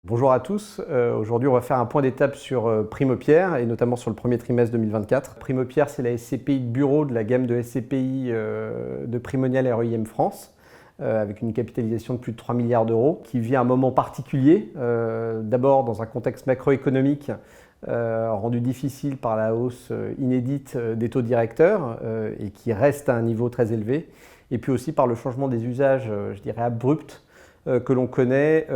Bonjour à tous, aujourd'hui on va faire un point d'étape sur Primopierre et notamment sur le premier trimestre 2024. Primopierre, c'est la SCPI de bureau de la gamme de SCPI de Primonial REIM France, avec une capitalisation de plus de 3 milliards d'euros, qui vit à un moment particulier, d'abord dans un contexte macroéconomique rendu difficile par la hausse inédite des taux directeurs et qui reste à un niveau très élevé, et puis aussi par le changement des usages, je dirais abrupt, que l'on connaît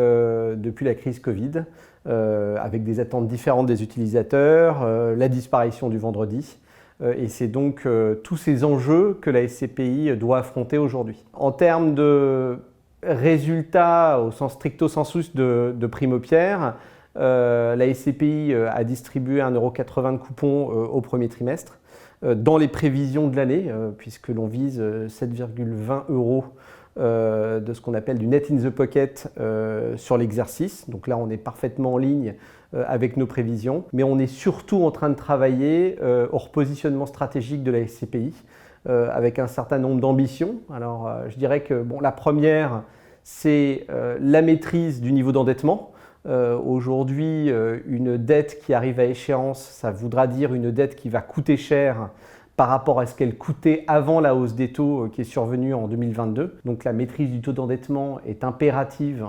depuis la crise Covid, avec des attentes différentes des utilisateurs, la disparition du vendredi. Et c'est donc tous ces enjeux que la SCPI doit affronter aujourd'hui. En termes de résultats au sens stricto sensu de Primopierre, la SCPI a distribué 1,80 € de coupon au premier trimestre, dans les prévisions de l'année, puisque l'on vise 7,20 € de ce qu'on appelle du net in the pocket sur l'exercice. Donc là, on est parfaitement en ligne avec nos prévisions, mais on est surtout en train de travailler au repositionnement stratégique de la SCPI avec un certain nombre d'ambitions. Alors, je dirais que la première, c'est la maîtrise du niveau d'endettement. Aujourd'hui, une dette qui arrive à échéance, ça voudra dire une dette qui va coûter cher par rapport à ce qu'elle coûtait avant la hausse des taux qui est survenue en 2022. Donc la maîtrise du taux d'endettement est impérative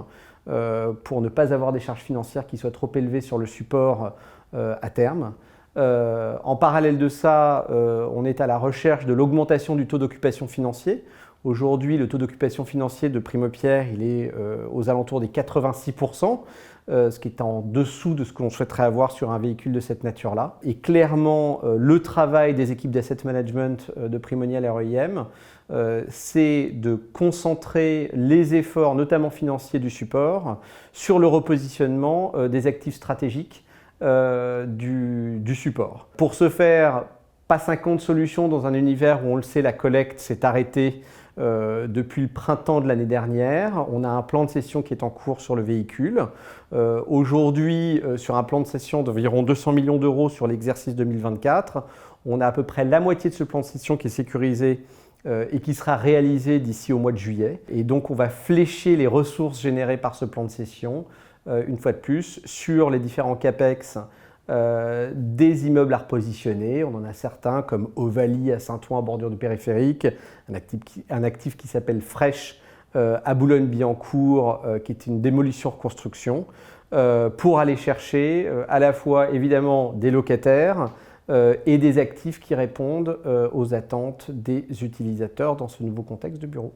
pour ne pas avoir des charges financières qui soient trop élevées sur le support à terme. En parallèle de ça, on est à la recherche de l'augmentation du taux d'occupation financier. Aujourd'hui, le taux d'occupation financier de Primopierre, il est aux alentours des 86%, ce qui est en dessous de ce que l'on souhaiterait avoir sur un véhicule de cette nature-là. Et clairement, le travail des équipes d'asset management de Primonial REIM, c'est de concentrer les efforts, notamment financiers du support, sur le repositionnement des actifs stratégiques du support. Pour ce faire, pas 50 solutions dans un univers où on le sait, la collecte s'est arrêtée depuis le printemps de l'année dernière. On a un plan de cession qui est en cours sur le véhicule. Aujourd'hui, sur un plan de cession d'environ 200 millions d'euros sur l'exercice 2024, on a à peu près la moitié de ce plan de cession qui est sécurisé et qui sera réalisé d'ici au mois de juillet. Et donc on va flécher les ressources générées par ce plan de cession, une fois de plus, sur les différents CAPEX des immeubles à repositionner. On en a certains comme Ovalie à Saint-Ouen, à bordure du périphérique, un actif qui s'appelle Fresh à Boulogne-Billancourt, qui est une démolition-reconstruction, pour aller chercher à la fois évidemment des locataires et des actifs qui répondent aux attentes des utilisateurs dans ce nouveau contexte de bureau.